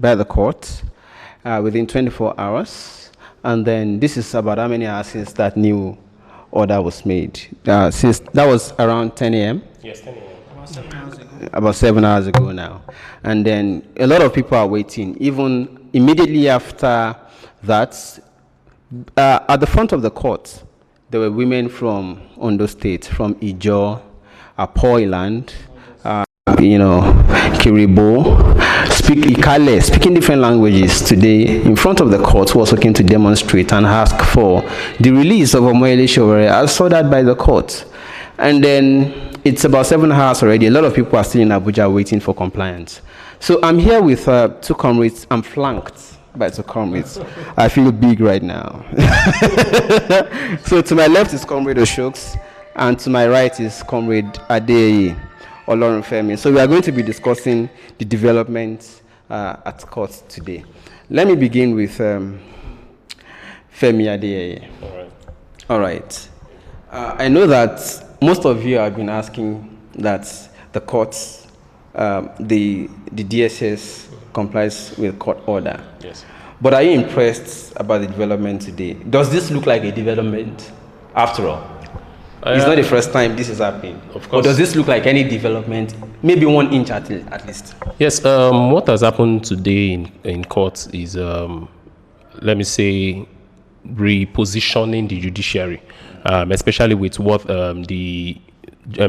by the court within 24 hours. And then this is about how many hours since that new order was made? Since that was around 10 a.m.? Yes, 10 a.m. About 7 hours ago. About 7 hours ago now. And then a lot of people are waiting. Even immediately after that, at the front of the court, there were women from Ondo State, from Ijo, Apoiland, Kiribo, speak Ikale, speaking different languages today in front of the court, who also came to demonstrate and ask for the release of Omoyele Sowore, as ordered by the court. And then it's about 7 hours already. A lot of people are still in Abuja waiting for compliance. So I'm here with two comrades. I'm flanked by two comrades. I feel big right now. So to my left is Comrade Oshoks, and to my right is Comrade Adeyeye Oshoks. So we are going to be discussing the developments at court today. Let me begin with Femi Adeyeye. All right. I know that most of you have been asking that the courts, the DSS complies with court order. Yes. But are you impressed about the development today? Does this look like a development after all? It's not the first time this is happening. Of course. Or does this look like any development, maybe 1 inch at least? Yes, what has happened today in court is, let me say, repositioning the judiciary, especially with what the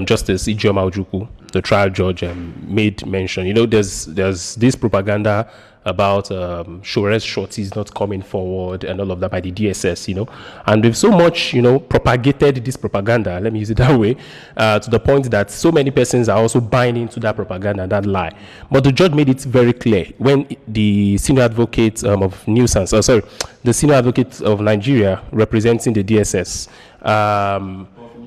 Justice Ijeoma Ojukwu, the trial judge, made mention. You know, there's this propaganda about Sowore's shorties not coming forward and all of that by the DSS, you know. And we've so much, propagated this propaganda, let me use it that way, to the point that so many persons are also buying into that propaganda, that lie. But the judge made it very clear when the senior advocate of nuisance, the senior advocate of Nigeria representing the DSS,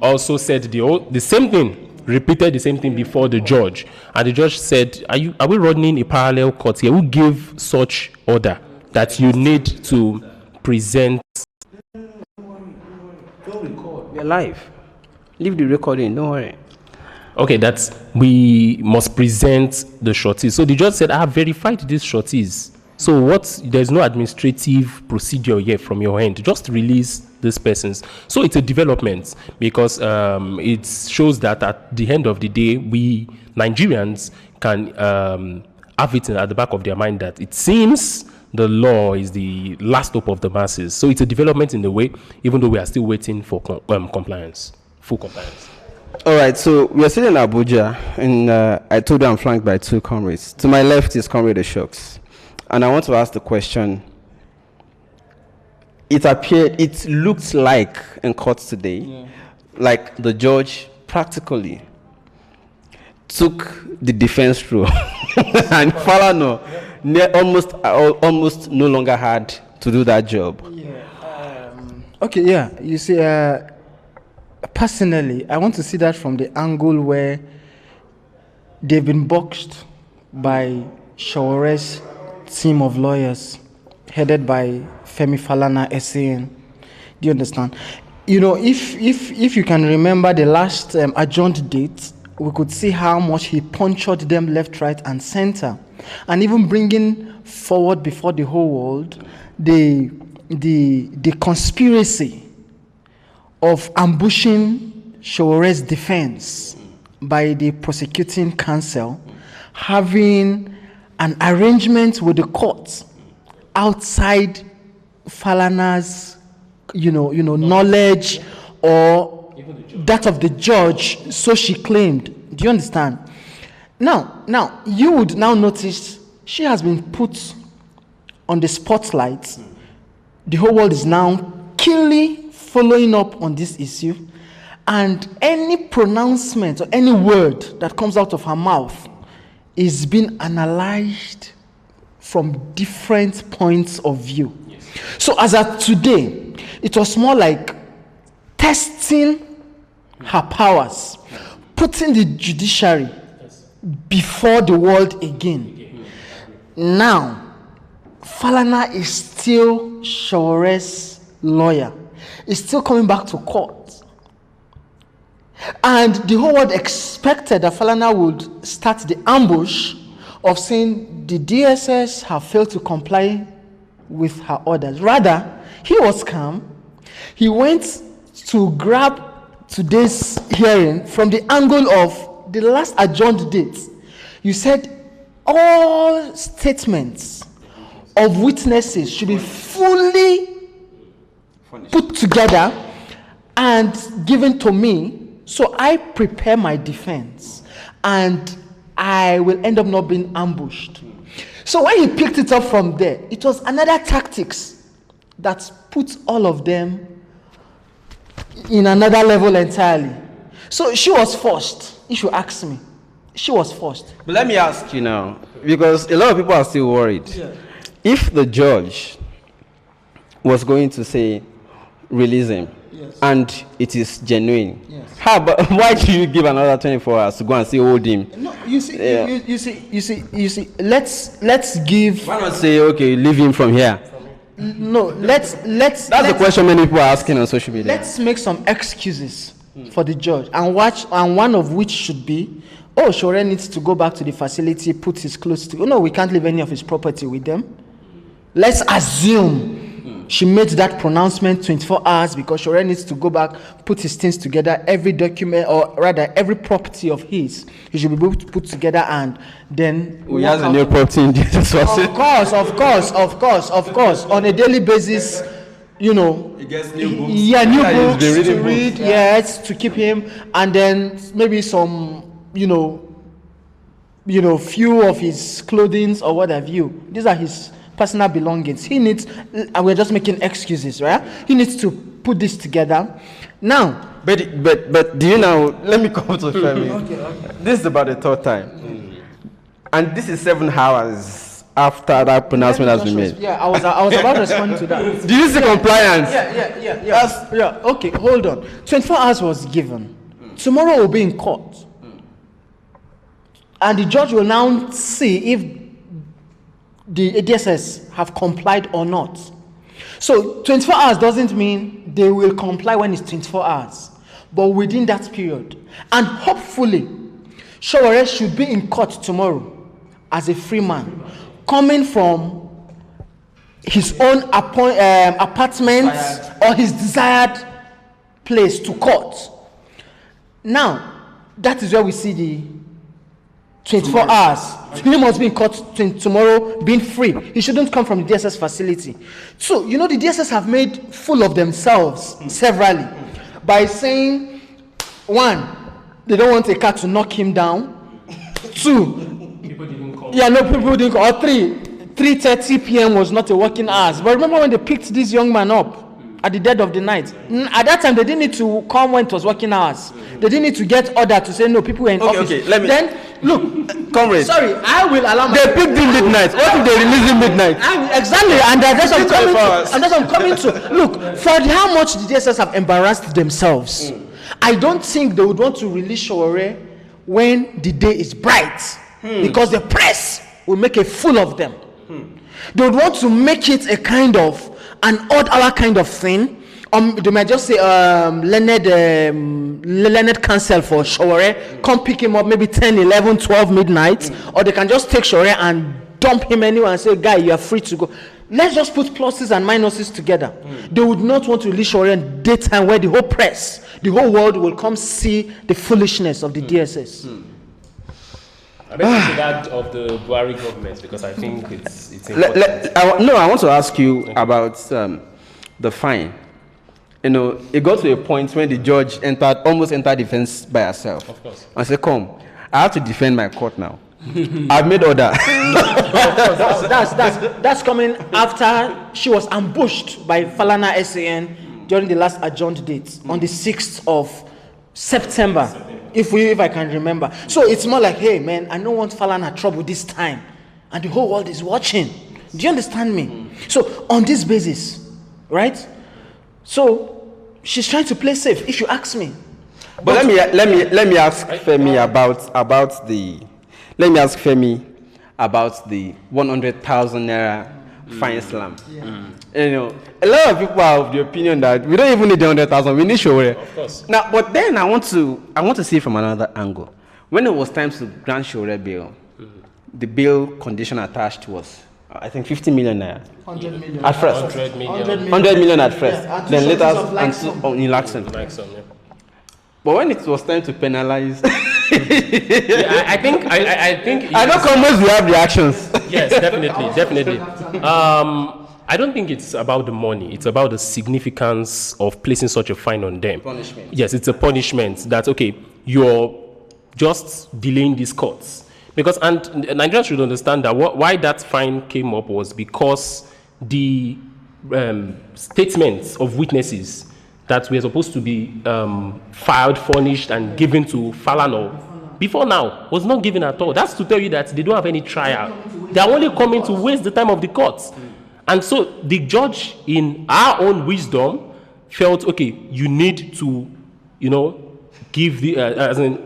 also said the same thing, repeated the same thing before the judge, and the judge said, are we running a parallel court here? Who gave such order that you need to present? Don't record. We're live. Leave the recording, don't worry. Okay, that's, we must present the shorties. So the judge said, I have verified these shorties. So there's no administrative procedure here from your end. Just release these persons. So it's a development because it shows that at the end of the day, we Nigerians can have it at the back of their mind that it seems the law is the last hope of the masses. So it's a development in the way, even though we are still waiting for compliance, full compliance. All right, so we are sitting in Abuja, and I told you I'm flanked by two comrades. To my left is Comrade Oshoks. And I want to ask the question, it looked like in court today, like the judge practically took the defense role and Falana almost no longer had to do that job. You see, personally, I want to see that from the angle where they've been boxed by Sowore's team of lawyers headed by Femi Falana SAN. Do you understand? If you can remember the last adjourned date, we could see how much he punctured them left, right, and center, and even bringing forward before the whole world the conspiracy of ambushing Sowore's defense by the prosecuting counsel, having an arrangement with the court outside Falana's, knowledge or that of the judge, so she claimed. Do you understand? Now, you would now notice she has been put on the spotlight. The whole world is now keenly following up on this issue, and any pronouncement or any word that comes out of her mouth is being analyzed from different points of view. Yes. So as of today, it was more like testing her powers, putting the judiciary before the world again. Now, Falana is still Sowore's lawyer. Is still coming back to court. And the whole world expected that Falana would start the ambush of saying the DSS have failed to comply with her orders. Rather, he was calm. He went to grab today's hearing from the angle of the last adjourned date. You said all statements of witnesses should be fully put together and given to me, so I prepare my defense and I will end up not being ambushed. So when he picked it up from there, it was another tactics that put all of them in another level entirely. So she was forced, if you ask me. She was forced. But let me ask you now, because a lot of people are still worried. Yeah. If the judge was going to say, release him, yes, and it is genuine, yes, why do you give another 24 hours to go and say hold him? No, you see, yeah, you see. Let's give. Why not say, okay, leave him from here? No, let's. That's the question many people are asking on social media. Let's make some excuses for the judge, and one of which should be, oh, Sowore needs to go back to the facility, put his clothes to. No, we can't leave any of his property with them. Let's assume she made that pronouncement 24 hours because Sowore needs to go back, put his things together, every document, or rather every property of his, he should be able to put together, and then we have a new property in Jesus. Of course, on a daily basis, you know, he gets new books. Yeah, new books to read, yes, to keep him, and then maybe some, you know, few of his clothing or what have you. These are his personal belongings. He needs, and we're just making excuses, right? He needs to put this together. Now, but do you know? Let me come to Femi. Okay. This is about the third time, and this is 7 hours after that pronouncement has been made. Yeah, I was about to respond to that. Do you see compliance? Yeah. Okay, hold on. 24 hours was given. Tomorrow we'll be in court, and the judge will now see if the DSS have complied or not. So 24 hours doesn't mean they will comply when it's 24 hours, but within that period. And hopefully, Sowore should be in court tomorrow as a free man, coming from his own apartment or his desired place to court. Now, that is where we see the 24 hours. He must be in court tomorrow, being free. He shouldn't come from the DSS facility. So, you know, the DSS have made fool of themselves severally by saying, 1, they don't want a car to knock him down. 2, people didn't come. Yeah, no, people didn't come. Or 3:30 p.m. was not a working hours. But remember when they picked this young man up at the dead of the night? At that time, they didn't need to come when it was working hours. They didn't need to get order to say, no, people were in office. Okay, let me... Then, look, comrade. Sorry, I will allow my... They picked him midnight. What if they release him midnight? Exactly, and that's what I'm coming to. Look, for how much the DSS have embarrassed themselves, I don't think they would want to release Sowore when the day is bright, because the press will make a fool of them. They would want to make it a kind of an odd hour kind of thing. They might just say Leonard cancel for Sowore, come pick him up maybe 10, 11, 12 midnight, or they can just take Sowore and dump him anywhere and say, guy, you are free to go. Let's just put pluses and minuses together. They would not want to release Sowore in daytime where the whole press, the whole world will come see the foolishness of the DSS. I bet to that of the Buhari government, because I think it's important. I want to ask you about the fine. You know, it got to a point when the judge almost entered defense by herself. Of course. And said, come, I have to defend my court now. I've made order. That's coming after she was ambushed by Falana SAN during the last adjourned date on the 6th of September, if I can remember. So it's more like, hey man, I don't want Falana trouble this time, and the whole world is watching. Do you understand me? So on this basis, right? So she's trying to play safe, if you ask me. But let me ask Femi about the. Let me ask Femi about the 100,000 naira fine slam. You know, a lot of people are of the opinion that we don't even need the 100,000. We need Sowore. Of course. Now, but then I want to see it from another angle. When it was time to grant Sowore bail, the bail condition attached was, I think, 50 million naira. 100 million. At first. 100 million. 100 million at first. Yeah, and then two later, sources of in Laxon. Like some, yeah. But when it was time to penalize, Yeah, I think I know Comrades will have reactions. yes, definitely. I don't think it's about the money. It's about the significance of placing such a fine on them. Punishment. Yes, it's a punishment that, okay, you're just delaying these courts. Because, and Nigerians should understand that why that fine came up was because the statements of witnesses that were supposed to be filed, furnished, and given to Falana before now was not given at all. That's to tell you that they don't have any trial. They are only coming to waste the time of the courts. And so the judge, in our own wisdom, felt, okay, you need to, give the,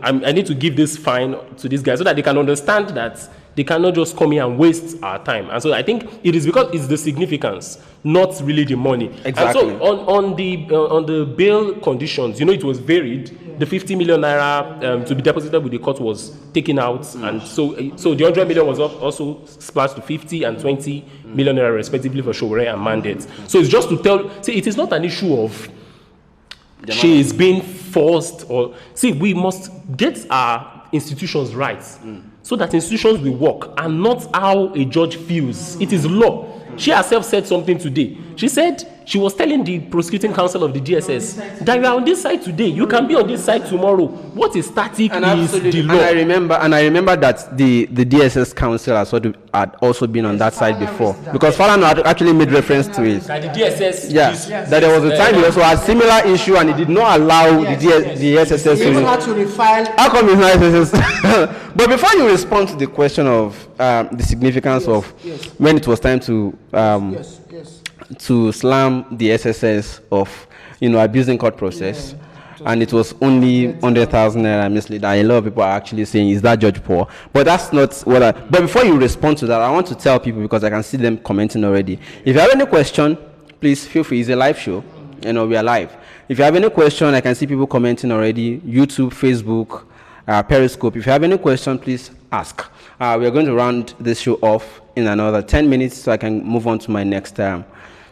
I need to give this fine to these guys so that they can understand that they cannot just come here and waste our time. And so I think it is because it's the significance, not really the money. Exactly. And so on the bail conditions, it was varied. The 50 million naira to be deposited with the court was taken out, and so the 100 million was also splashed to 50 and 20 million naira respectively for Sowore and mandates. So it's just to tell. See, it is not an issue of she is being forced, or we must get our institutions right. So that institutions will work and not how a judge feels. It is law. She herself said something today. She said she was telling the prosecuting counsel of the DSS that you are on this side today, you can be on this side tomorrow. What is static is the law. And I remember that the DSS counsel had also been on that side before, because Falana had actually made reference to it. And the DSS, that there was a time he also had similar issue and he did not allow the SSS He even had to refile. How come it's not SSS? But before you respond to the question of the significance of when it was time to to slam the SSS of abusing court process, and it was only 100,000 naira mislead, and a lot of people are actually saying, is that judge poor? But that's not what but before you respond to that, I want to tell people, because I can see them commenting already. If you have any question, please feel free. It's a live show, we are live. If you have any question, I can see people commenting already. YouTube, Facebook, Periscope. If you have any question, please ask. We are going to round this show off in another 10 minutes so I can move on to my next term.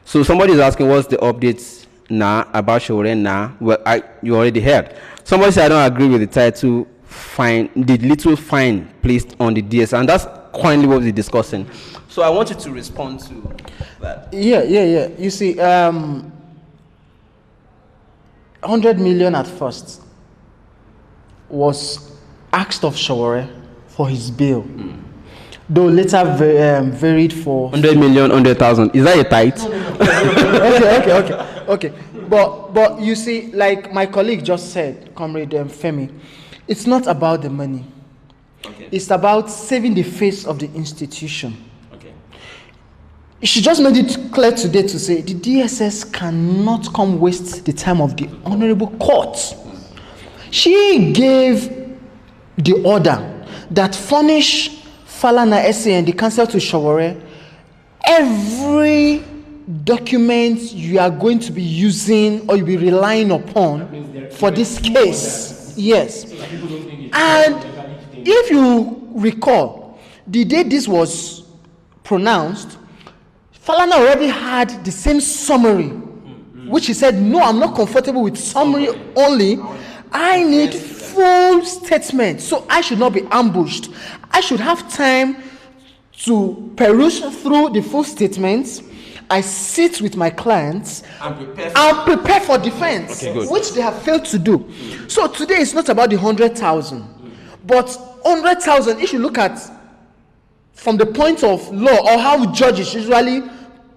So somebody is asking, what's the updates now about Sowore now? Well, you already heard. Somebody said, I don't agree with the title fine, the little fine placed on the DS, and that's currently what we're discussing. So I want you to respond to that. Yeah. You see, 100 million at first was asked of Sowore for his bail. Though later varied for 100 million, 100,000. Is that a tithe? Okay. But you see, like my colleague just said, Comrade Femi, it's not about the money. Okay. It's about saving the face of the institution. Okay. She just made it clear today to say the DSS cannot come waste the time of the honorable court. She gave the order that furnish Falana SA and the counsel to Sowore every document you are going to be using or you'll be relying upon for this case. Yes. And if you recall, the day this was pronounced, Falana already had the same summary, which he said, no, I'm not comfortable with summary only. I need full statement, so I should not be ambushed. I should have time to peruse through the full statements. I sit with my clients and prepare for defense, which they have failed to do. So today it's not about the 100,000, but 100,000, if you look at from the point of law or how judges usually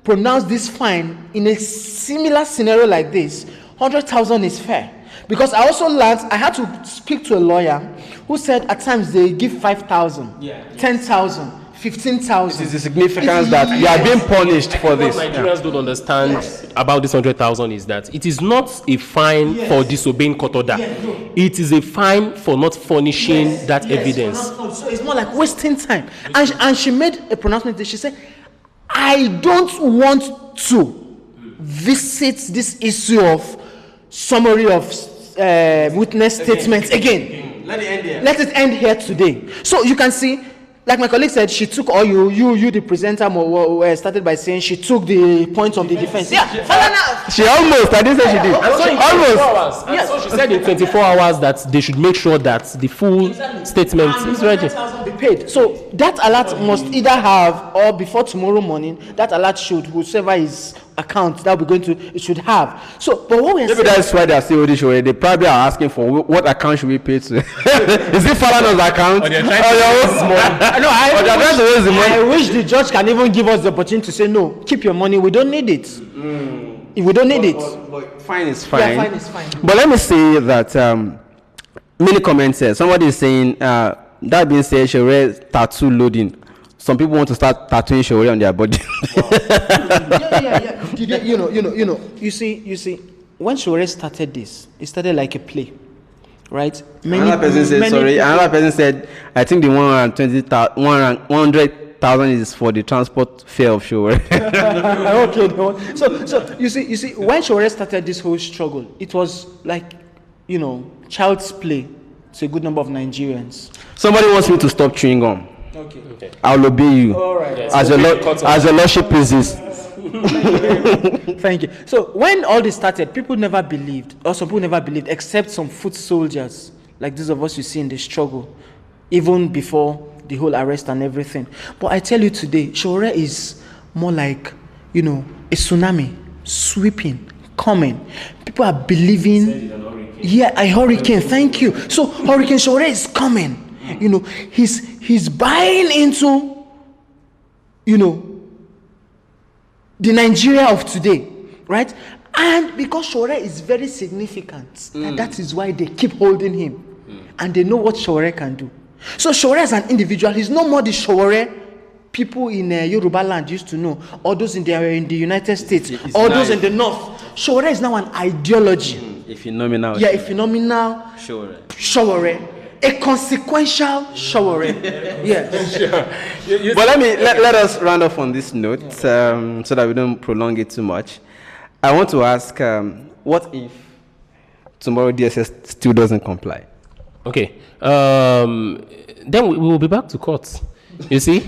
pronounce this fine in a similar scenario like this, 100,000 is fair. Because I also learned, I had to speak to a lawyer who said at times they give 5,000, 10,000, 15,000. It is the significance that you are being punished for this. What Nigerians don't understand about this 100,000 is that it is not a fine for disobeying court order. It is a fine for not furnishing that evidence. So it's more like wasting time. And she made a pronouncement that she said, I don't want to visit this issue of summary of witness statements again. Let it end here. Let it end here today. So you can see like my colleague said, she took all you the presenter started by saying she took the points of the defense. Yeah, she almost. I didn't say she did. Almost. And so she said in 24 hours that they should make sure that the full statement is ready. Be paid. So that alert must either have, or before tomorrow morning, that alert should, whoever is account that we're going to, it should have. So, but what we're saying, that's why they're still holding Sowore. They probably are asking for what account should we pay to. Is it Falana's account? I wish the judge can even give us the opportunity to say no. Keep your money. We don't need it. If we don't need it, but fine is fine. Yeah, fine is fine. But let me say that many comments said somebody is saying that being said, Sowore tattoo loading. Some people want to start tattooing Sowore on their body. Yeah. You see, when Sowore started this, it started like a play, right? Another person said, I think the 100,000 is for the transport fare of Sowore. Okay. So you see, when Sowore started this whole struggle, it was like, child's play to a good number of Nigerians. Somebody wants me to stop chewing gum. Okay. I'll obey you. All right. As your lordship pleases. Thank you. So when all this started, people never believed, or some people never believed, except some foot soldiers like those of us you see in the struggle, even before the whole arrest and everything. But I tell you today, Sowore is more like, a tsunami sweeping, coming. People are believing. Yeah, a hurricane. Thank you. So Hurricane Sowore is coming. He's buying into, the Nigeria of today, right? And because Sowore is very significant, and that is why they keep holding him, and they know what Sowore can do. So Sowore as an individual, he's no more the Sowore people in Yoruba land used to know, or those in the United States, or those in the North. Sowore is now an ideology. A phenomenal. Yeah, a phenomenal Sowore. A consequential Sowore. Yeah. But let us round off on this note, so that we don't prolong it too much. I want to ask, what if tomorrow DSS still doesn't comply? Okay. Then we will be back to court. You see,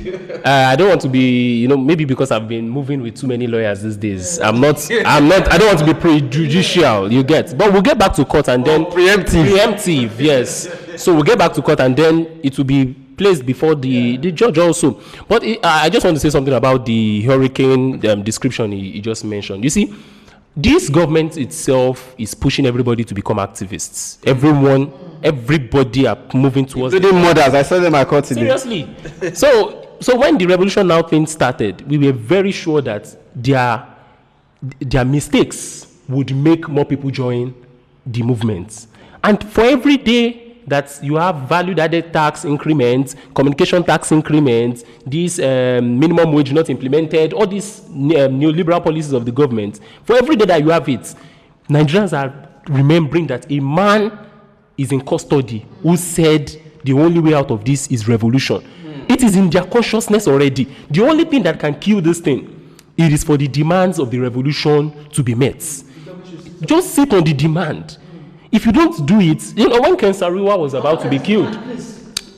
I don't want to be, maybe because I've been moving with too many lawyers these days. I don't want to be prejudicial, you get. But we'll get back to court and then preemptive, yes. So we'll get back to court and then it will be placed before the judge also. But I just want to say something about the hurricane description he just mentioned. You see, this government itself is pushing everybody to become activists. Everybody are moving towards. Including mothers. I saw them at court today. Seriously. So when the revolution now thing started, we were very sure that their mistakes would make more people join the movement. And for every day that you have value-added tax increments, communication tax increments, this minimum wage not implemented, all these neoliberal policies of the government, for every day that you have it, Nigerians are remembering that a man is in custody who said the only way out of this is revolution. It is in their consciousness already. The only thing that can kill this thing, it is for the demands of the revolution to be met. Just sit on the demand. If you don't do it, when Ken Saro-Wiwa was about to be killed,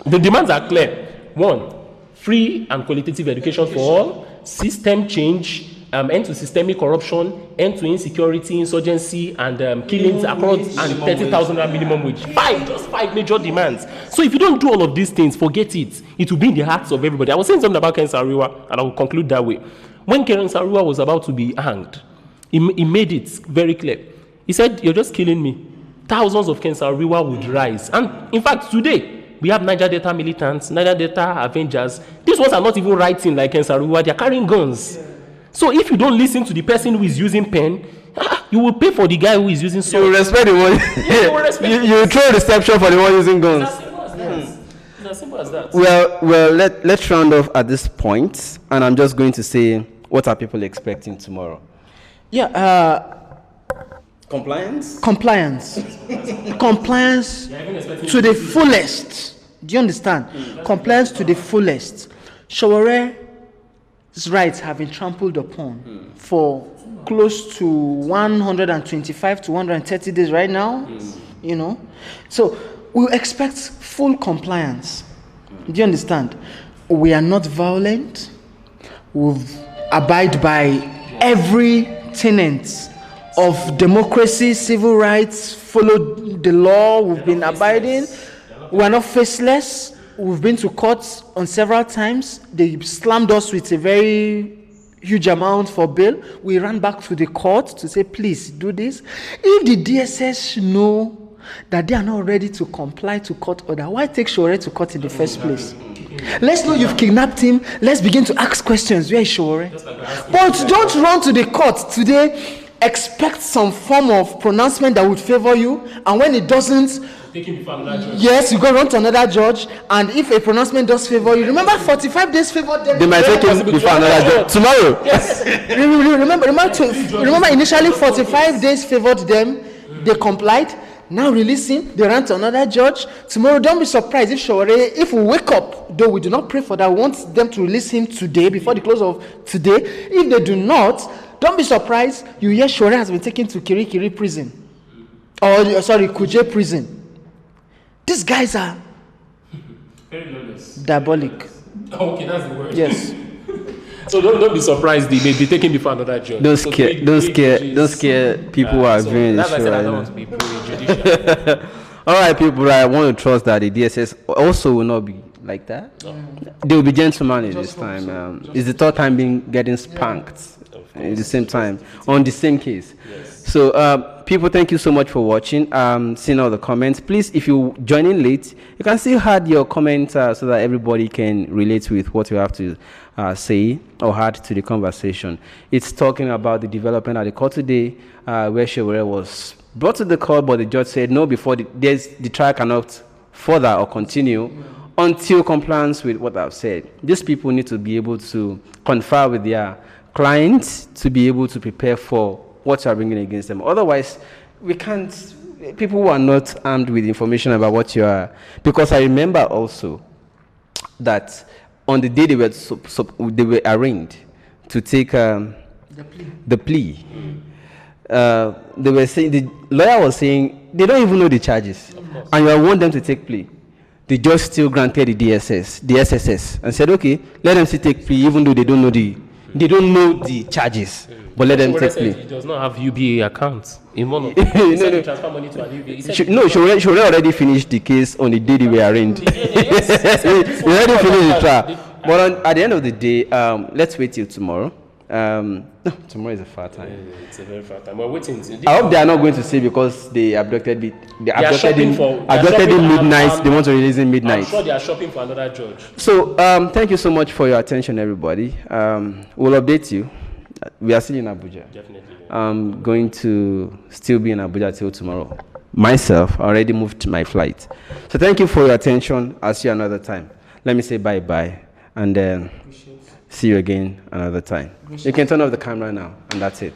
the demands are clear. 1, free and qualitative education for all, system change, end to systemic corruption, end to insecurity, insurgency, and killings across, and 30,000 minimum wage. 5 major demands. So if you don't do all of these things, forget it. It will be in the hearts of everybody. I was saying something about Ken Saro-Wiwa, and I will conclude that way. When Ken Saro-Wiwa was about to be hanged, he made it very clear. He said, "You're just killing me." Thousands of Ken Saro-Wiwa would rise. And in fact, today, we have Niger Delta militants, Niger Delta Avengers. These ones are not even writing like Ken Saro-Wiwa. They are carrying guns. So if you don't listen to the person who is using pen, you will pay for the guy who is using sword. You will respect the one. You will throw reception for the one using guns. It's as simple as that. Well, let's round off at this point. And I'm just going to say, what are people expecting tomorrow? Yeah, Compliance to the fullest. Do you understand? Compliance to the fullest. Sowore's rights have been trampled upon for close to 125 to 130 days right now. So we expect full compliance. Do you understand? we are not violent. We abide by every tenet of democracy, civil rights, follow the law. We've been abiding. We are not faceless. We've been to court on several times. They slammed us with a very huge amount for bail. We ran back to the court to say, please do this. If the DSS know that they are not ready to comply to court order, why take Sowore to court in the first place? Let's know you've kidnapped him. Let's begin to ask questions. Where is Sowore? But don't run to the court today. Expect some form of pronouncement that would favor you, and when it doesn't, yes, you go run to another judge, and if a pronouncement does favor you, remember 45 days favored them. They might take him before another judge tomorrow. Yes. remember initially 45 days favored them, they complied. Now releasing, they ran to another judge. Tomorrow, don't be surprised if Sowore, if we wake up, though we do not pray for that, we want them to release him today, before the close of today. If they do not, don't be surprised, you hear Sowore has been taken to Kirikiri prison. Or, sorry, Kuje prison. These guys are diabolic. Okay, that's the word. Yes. So don't be surprised they may be taken before another judge. Don't scare people who are doing this show right now. All right, people, I want to trust that the DSS also will not be like that. No. They will be gentlemanly this time. So. It's the third time getting spanked at the same time on the same case. Yes. So, people, thank you so much for watching. Seeing all the comments. Please, if you join in late, you can still add your comments so that everybody can relate with what you have to say or add to the conversation. It's talking about the development at the court today, where Sowore was brought to the court, but the judge said no before the trial cannot further or continue until compliance with what I've said. These people need to be able to confer with their clients to be able to prepare for what you are bringing against them. Otherwise, we can't. People who are not armed with information about what you are, because I remember also that on the day they were arraigned to take the plea. They were saying, the lawyer was saying they don't even know the charges, and you want them to take plea. The judge still granted the SSS, and said, okay, let them still take plea, even though they don't know the charges. But let them take plea. He does not have UBA accounts in one of them. He said he transfer money to an UBA. Sowore already finished the case on the day they were arraigned. He already finished the trial. But at the end of the day, let's wait till tomorrow. No, tomorrow is a far time. Yeah, it's a very far time. We're waiting. I hope they are not going to say because they abducted him. They abducted him midnight. They want to release him midnight. I'm sure they are shopping for another judge. So thank you so much for your attention, everybody. We'll update you. We are still in Abuja. Definitely. I'm going to still be in Abuja till tomorrow. Myself, I already moved my flight. So thank you for your attention. I'll see you another time. Let me say bye-bye. And then see you again another time. You can turn off the camera now, and that's it.